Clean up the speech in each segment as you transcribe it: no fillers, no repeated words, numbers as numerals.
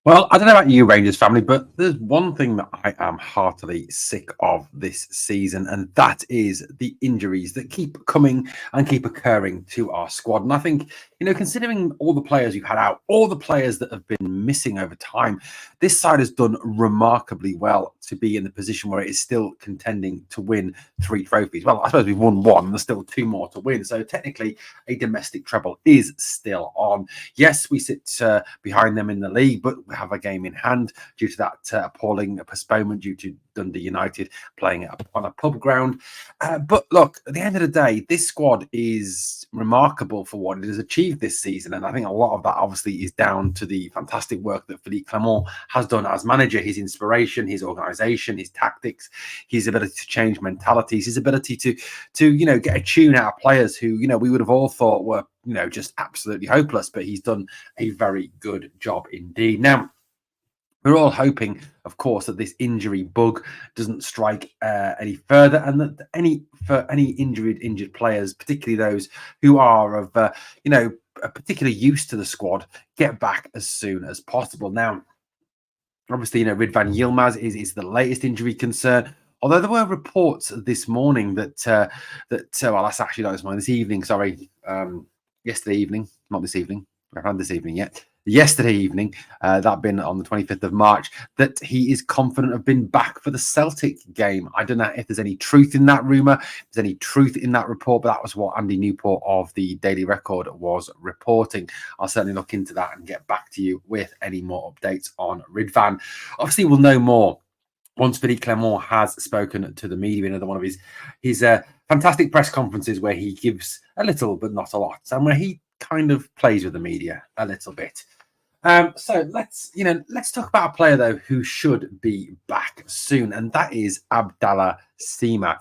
Well, I don't know about you, Rangers family, but there's one thing that I am heartily sick of this season, and that is the injuries that keep coming and keep occurring to our squad. And I think, considering all the players we've had out, all the players that have been missing over time, this side has done remarkably well to be in the position where it is still contending to win 3 trophies. Well, I suppose we've won one, and there's still 2 more to win. So technically, a domestic treble is still on. Yes, we sit behind them in the league, but we have a game in hand due to that appalling postponement due to Dundee United playing on a pub ground. But look, at the end of the day, this squad is remarkable for what it has achieved this season. And I think a lot of that obviously is down to the fantastic work that Philippe Clement has done as manager, his inspiration, his organisation, his tactics, his ability to change mentalities, his ability to get a tune out of players who, we would have all thought were, just absolutely hopeless. But he's done a very good job indeed. Now, we're all hoping, of course, that this injury bug doesn't strike any further, and that any injured players, particularly those who are of a particular use to the squad, get back as soon as possible. Now, obviously, Ridvan Yilmaz is the latest injury concern. Although there were reports this morning that well, that's actually not this morning, this evening. Sorry, yesterday evening, not this evening. I haven't had this evening yet. Yesterday evening, that been on the 25th of March, that he is confident of being back for the Celtic game. I don't know if there's any truth in that rumour, if there's any truth in that report, but that was what Andy Newport of the Daily Record was reporting. I'll certainly look into that and get back to you with any more updates on Ridvan. Obviously, we'll know more once Philippe Clement has spoken to the media. Another one of his fantastic press conferences where he gives a little but not a lot, and where he kind of plays with the media a little bit. So let's talk about a player though who should be back soon, and that is Abdallah Sima.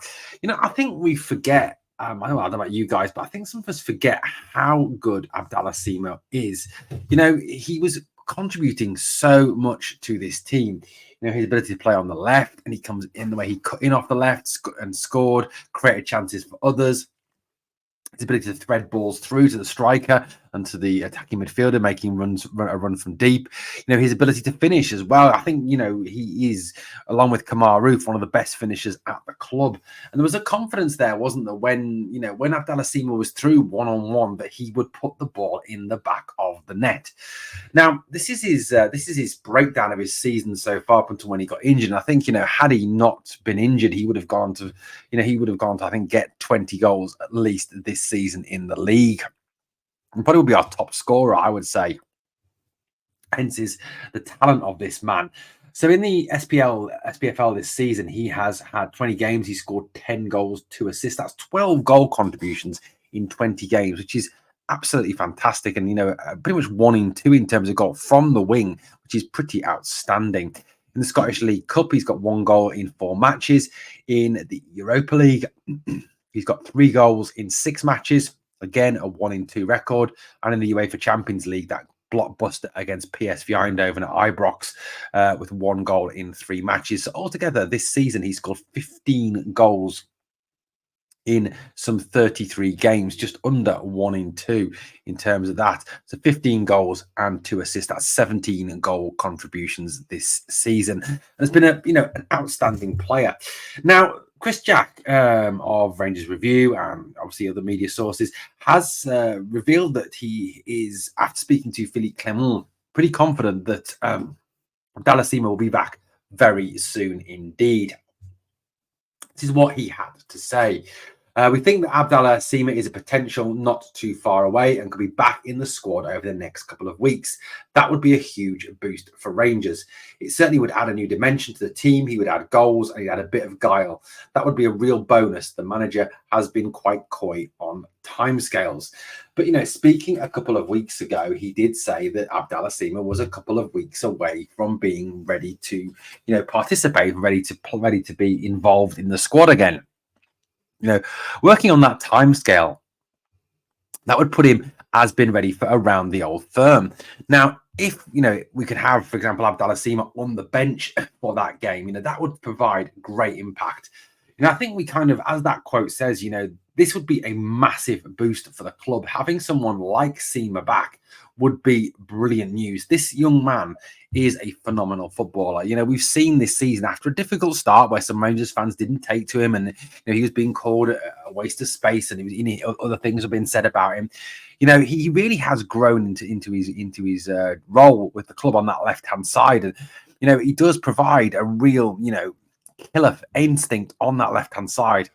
I think we forget. I don't know about you guys, but I think some of us forget how good Abdallah Sima is. He was contributing so much to this team. His ability to play on the left, and he comes in the way he cut in off the left and scored, created chances for others. His ability to thread balls through to the striker and to the attacking midfielder, making a run from deep. His ability to finish as well. I think, he is, along with Kamar Roof, one of the best finishers at the club. And there was a confidence there, wasn't there, when Abdallah Sima was through one-on-one, that he would put the ball in the back of the net. Now, this is his breakdown of his season so far up until when he got injured. And I think, had he not been injured, he would have gone to, I think, get 20 goals at least this season in the league. And probably will be our top scorer, I would say. Hence is the talent of this man. So in the SPFL this season, he has had 20 games. He scored 10 goals, 2 assists. That's 12 goal contributions in 20 games, which is absolutely fantastic. And, pretty much 1 in 2 in terms of goal from the wing, which is pretty outstanding. In the Scottish League Cup, he's got 1 goal in 4 matches. In the Europa League, he's got 3 goals in 6 matches. Again, a 1 in 2 record. And in the UEFA Champions League, that blockbuster against PSV Eindhoven at Ibrox with 1 goal in 3 matches. So altogether, this season, he scored 15 goals in some 33 games, just under 1 in 2 in terms of that. So 15 goals and 2 assists. That's 17 goal contributions this season. And it's been an outstanding player. Now, Chris Jack of Rangers Review and obviously other media sources has revealed that he is, after speaking to Philippe Clement, pretty confident that Abdallah Sima will be back very soon indeed. This is what he had to say. We think that Abdallah Sima is a potential not too far away and could be back in the squad over the next couple of weeks. That would be a huge boost for Rangers. It certainly would add a new dimension to the team. He would add goals and he'd add a bit of guile. That would be a real bonus. The manager has been quite coy on timescales. But, speaking a couple of weeks ago, he did say that Abdallah Sima was a couple of weeks away from being ready to, participate, ready to be involved in the squad again. Working on that timescale, that would put him as being ready for around the old firm. Now, if we could have, for example, Abdallah Sima on the bench for that game, that would provide great impact. I think we kind of, as that quote says, this would be a massive boost for the club. Having someone like Sima back would be brilliant news. This young man is a phenomenal footballer. We've seen this season after a difficult start where some Rangers fans didn't take to him, and he was being called a waste of space, and other things have been said about him. He really has grown into his role with the club on that left hand side, and he does provide a real killer instinct on that left hand side.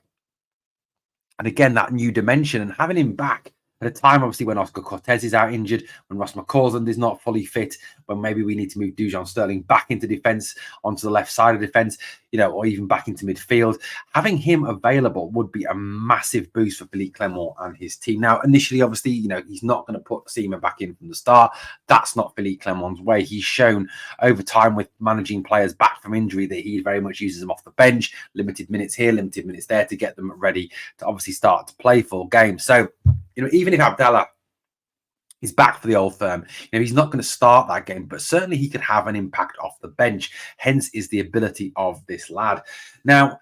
And again, that new dimension, and having him back at a time, obviously, when Oscar Cortez is out injured, when Ross McCausland is not fully fit, when maybe we need to move Dujon Sterling back into defence, onto the left side of defence, or even back into midfield. Having him available would be a massive boost for Philippe Clement and his team. Now, initially, obviously, he's not going to put Sima back in from the start. That's not Philippe Clement's way. He's shown over time with managing players back from injury that he very much uses them off the bench, limited minutes here, limited minutes there, to get them ready to obviously start to play full games. So, even if Abdallah is back for the old firm, he's not going to start that game, but certainly he could have an impact off the bench. Hence is the ability of this lad. Now,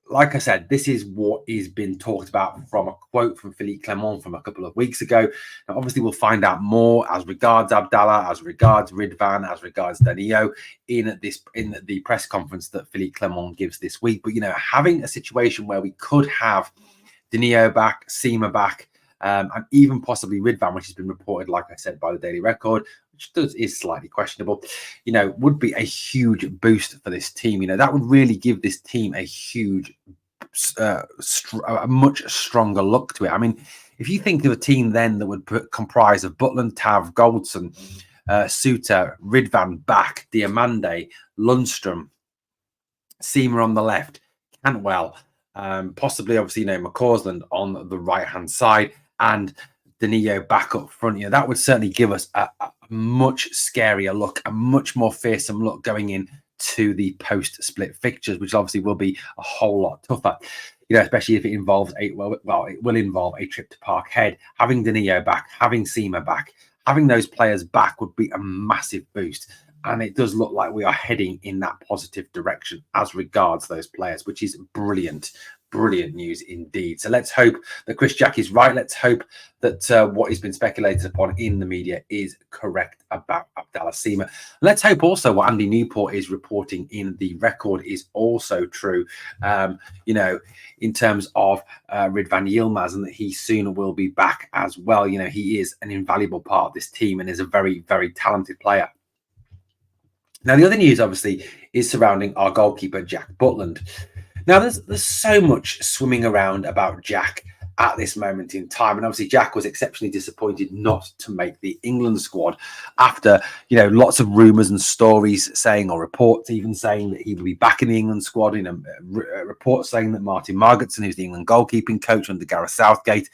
like I said, this is what is been talked about from a quote from Philippe Clement from a couple of weeks ago. Now, obviously, we'll find out more as regards Abdallah, as regards Ridvan, as regards Danilo in the press conference that Philippe Clement gives this week. But, having a situation where we could have Danilo back, Sima back, and even possibly Ridvan, which has been reported, like I said, by the Daily Record, which is slightly questionable, would be a huge boost for this team. That would really give this team a huge, a much stronger look to it. I mean, if you think of a team then that would comprise of Butland, Tav, Goldson, Suter, Ridvan back, Diamande, Lundstrom, Sima on the left, Cantwell, possibly, obviously, McCausland on the right-hand side, and Danilo back up front. That would certainly give us a much scarier look, a much more fearsome look going in to the post-split fixtures, which obviously will be a whole lot tougher. Especially if it involves it will involve a trip to Parkhead. Having Danilo back, having Sima back, having those players back would be a massive boost. And it does look like we are heading in that positive direction as regards those players, which is brilliant. Brilliant news indeed. So let's hope that Chris Jack is right. Let's hope that what has been speculated upon in the media is correct about Abdallah Sima. Let's hope also what Andy Newport is reporting in the Record is also true, in terms of Ridvan Yilmaz, and that he soon will be back as well. He is an invaluable part of this team and is a very, very talented player. Now, the other news, obviously, is surrounding our goalkeeper, Jack Butland. Now, there's so much swimming around about Jack at this moment in time. And obviously, Jack was exceptionally disappointed not to make the England squad after, lots of rumours and stories saying, or reports even saying, that he would be back in the England squad. Reports saying that Martin Margetson, who's the England goalkeeping coach under Gareth Southgate,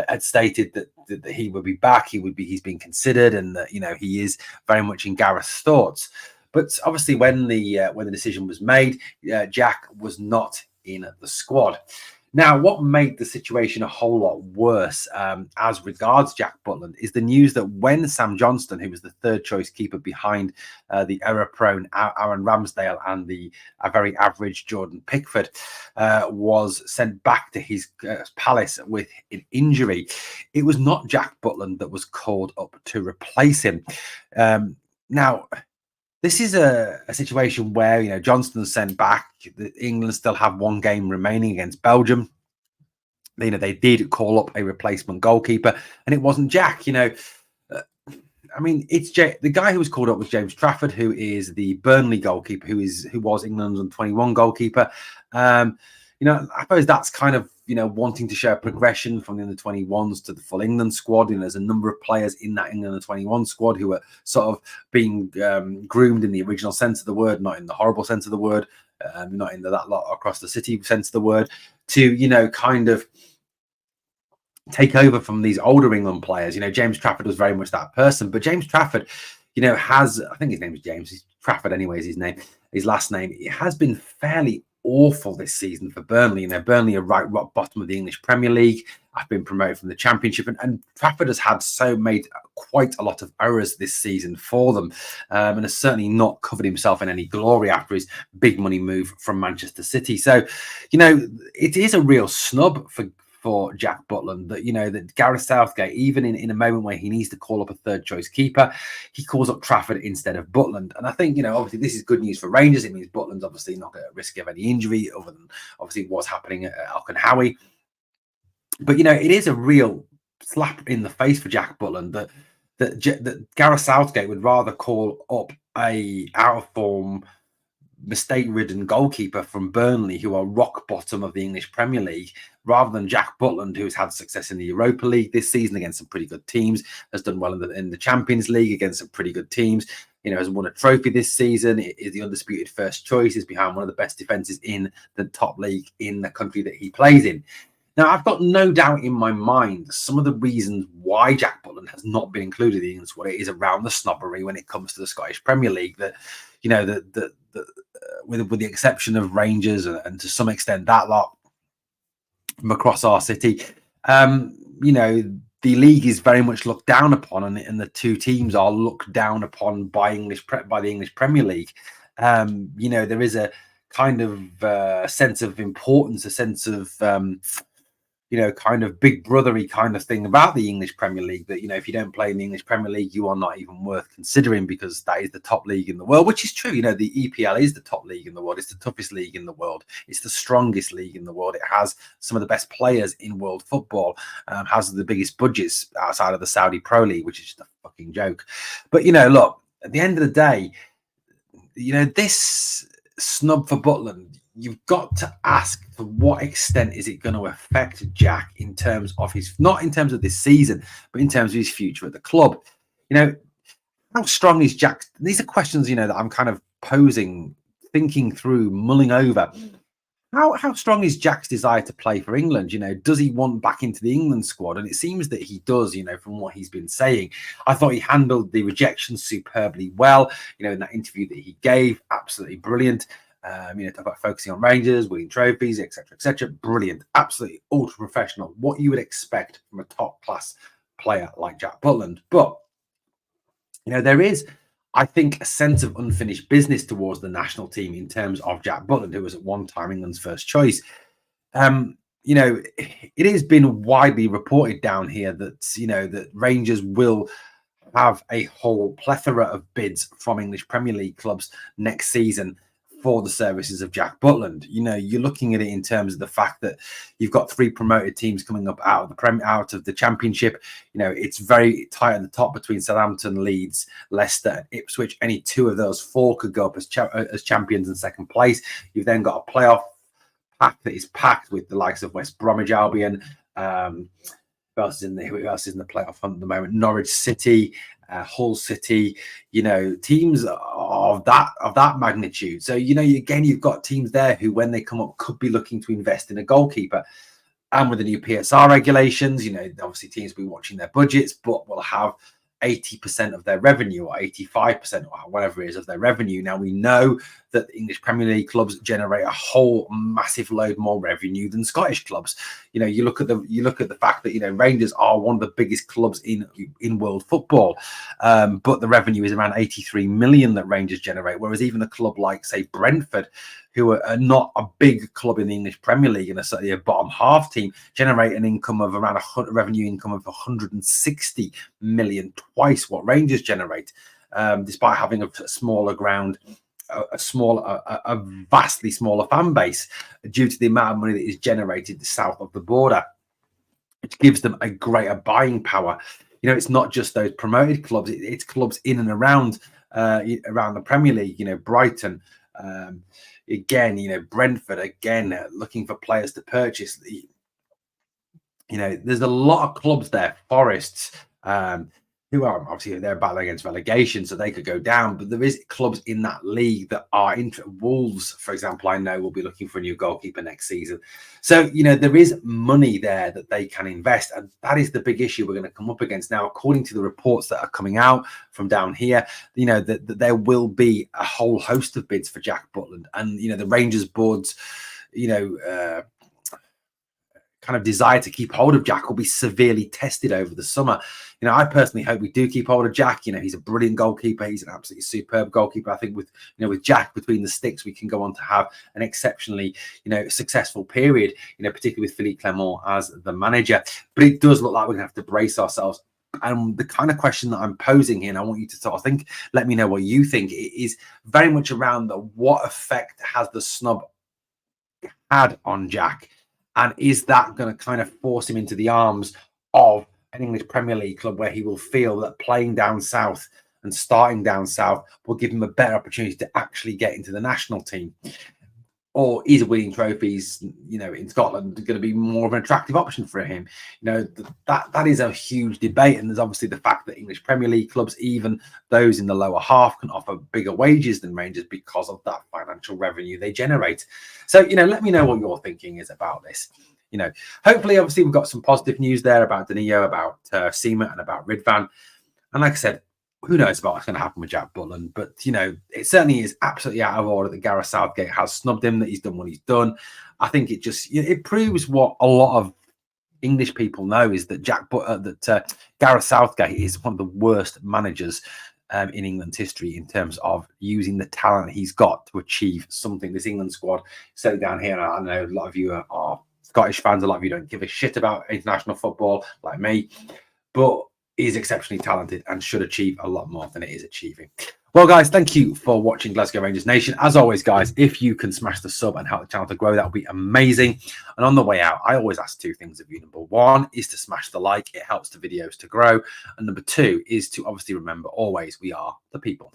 had stated that he would be back. He's been considered, and that, he is very much in Gareth's thoughts. But obviously, when the decision was made, Jack was not in the squad. Now, what made the situation a whole lot worse as regards Jack Butland is the news that when Sam Johnston, who was the third choice keeper behind the error-prone Aaron Ramsdale and the very average Jordan Pickford, was sent back to his Palace with an injury, it was not Jack Butland that was called up to replace him. Now, this is a situation where, Johnston's sent back. England still have one game remaining against Belgium. They did call up a replacement goalkeeper, and it wasn't Jack. It's the guy who was called up was James Trafford, who is the Burnley goalkeeper, who was England's under-21 goalkeeper. I suppose that's kind of, wanting to show a progression from the under-21s to the full England squad. There's a number of players in that England under-21 squad who are sort of being groomed in the original sense of the word, not in the horrible sense of the word, not in that lot across the city sense of the word, to, kind of take over from these older England players. James Trafford was very much that person, but James Trafford, has, I think his name is James Trafford anyway, is his last name. It has been fairly awful this season for Burnley. You know, Burnley are right rock bottom of the English Premier League. I've been promoted from the Championship, and Trafford has made quite a lot of errors this season for them, and has certainly not covered himself in any glory after his big money move from Manchester City. So, you know, it is a real snub for Jack Butland that, you know, that Gareth Southgate, even in a moment where he needs to call up a third choice keeper, he calls up Trafford instead of Butland. And I think, you know, obviously this is good news for Rangers. It means Butland's obviously not at risk of any injury other than obviously what's happening at Howie. But, you know, it is a real slap in the face for Jack Butland that Gareth Southgate would rather call up a out of form, mistake-ridden goalkeeper from Burnley, who are rock bottom of the English Premier League, rather than Jack Butland, who's had success in the Europa League this season against some pretty good teams, has done well in the Champions League against some pretty good teams, you know, has won a trophy this season, is the undisputed first choice, is behind one of the best defenses in the top league in the country that he plays in. Now, I've got no doubt in my mind some of the reasons why Jack Butland has not been included in this, what it is around the snobbery when it comes to the Scottish Premier League, that, you know, with the exception of Rangers and to some extent that lot from across our city, you know, the league is very much looked down upon, and the two teams are looked down upon by the English Premier League. You know, there is a kind of sense of importance, a sense of you know, kind of big brothery kind of thing about the English Premier League, that, you know, if you don't play in the English Premier League, you are not even worth considering, because that is the top league in the world, which is true. You know, the EPL is the top league in the world. It's the toughest league in the world. It's the strongest league in the world. It has some of the best players in world football, has the biggest budgets outside of the Saudi Pro League, which is just a fucking joke. But, you know, look, at the end of the day, you know, this snub for Butland, you've got to ask, to what extent is it going to affect Jack in terms of not in terms of this season, but in terms of his future at the club? You know, how strong is Jack? These are questions, you know, that I'm kind of posing, thinking through, mulling over. How strong is Jack's desire to play for England? You know, does he want back into the England squad? And it seems that he does, you know, from what he's been saying. I thought he handled the rejection superbly well, you know, in that interview that he gave, absolutely brilliant. You know, talk about focusing on Rangers, winning trophies, etc., brilliant, absolutely ultra professional, what you would expect from a top class player like Jack Butland. But, you know, there is, I think, a sense of unfinished business towards the national team in terms of Jack Butland, who was at one time England's first choice. You know, it has been widely reported down here that, you know, that Rangers will have a whole plethora of bids from English Premier League clubs next season for the services of Jack Butland. You know, you're looking at it in terms of the fact that you've got 3 promoted teams coming up out of the Championship. You know, it's very tight at the top between Southampton, Leeds, Leicester, and Ipswich. Any 2 of those 4 could go up as champions in second place. You've then got a playoff pack that is packed with the likes of West Bromwich Albion. Who else is in the playoff hunt at the moment? Norwich City, Hull City, you know, teams of that magnitude. So, you know, again, you've got teams there who, when they come up, could be looking to invest in a goalkeeper. And with the new PSR regulations, you know, obviously teams will be watching their budgets, but will have 80% of their revenue or 85% or whatever it is of their revenue. Now, we know that English Premier League clubs generate a whole massive load more revenue than Scottish clubs. You know, you look at the fact that, you know, Rangers are one of the biggest clubs in world football, but the revenue is around 83 million that Rangers generate, whereas even a club like, say, Brentford, who are not a big club in the English Premier League and are certainly a bottom half team, generate an income of around revenue income of 160 million, twice what Rangers generate, despite having a smaller ground, a vastly smaller fan base, due to the amount of money that is generated south of the border, which gives them a greater buying power. You know, it's not just those promoted clubs; it's clubs in and around the Premier League. You know, Brighton. Again, you know, Brentford, again, looking for players to purchase. You know, there's a lot of clubs there, Forests, who are obviously they're battling against relegation, so they could go down. But there is clubs in that league that are Wolves, for example, I know will be looking for a new goalkeeper next season. So, there is money there that they can invest. And that is the big issue we're going to come up against. Now, according to the reports that are coming out from down here, that there will be a whole host of bids for Jack Butland. And, the Rangers boards, kind of desire to keep hold of Jack will be severely tested over the summer. I personally hope we do keep hold of Jack. He's a brilliant goalkeeper. He's an absolutely superb goalkeeper. I think with Jack between the sticks, we can go on to have an exceptionally, successful period, particularly with Philippe Clement as the manager. But it does look like we're going to have to brace ourselves. And the kind of question that I'm posing here, and I want you to sort of think, let me know what you think, it is very much around what effect has the snub had on Jack? And is that going to kind of force him into the arms of an English Premier League club where he will feel that playing down south and starting down south will give him a better opportunity to actually get into the national team? Or is winning trophies, in Scotland going to be more of an attractive option for him? That is a huge debate. And there's obviously the fact that English Premier League clubs, even those in the lower half, can offer bigger wages than Rangers because of that financial revenue they generate. So, let me know what your thinking is about this. Hopefully, obviously, we've got some positive news there about Danilo, about Sima, and about Ridvan. And like I said, who knows about what's going to happen with Jack Butland, but it certainly is absolutely out of order that Gareth Southgate has snubbed him, that he's done what he's done. I think it just it proves what a lot of English people know, is that Gareth Southgate is one of the worst managers in England's history in terms of using the talent he's got to achieve something. This England squad, so down here, I know a lot of you are Scottish fans, a lot of you don't give a shit about international football like me, but is exceptionally talented and should achieve a lot more than it is achieving. Well, guys, thank you for watching Glasgow Rangers Nation. As always, guys, if you can smash the sub and help the channel to grow, that would be amazing. And on the way out, I always ask two things of you. Number one is to smash the like. It helps the videos to grow. And number two is to obviously remember always, we are the people.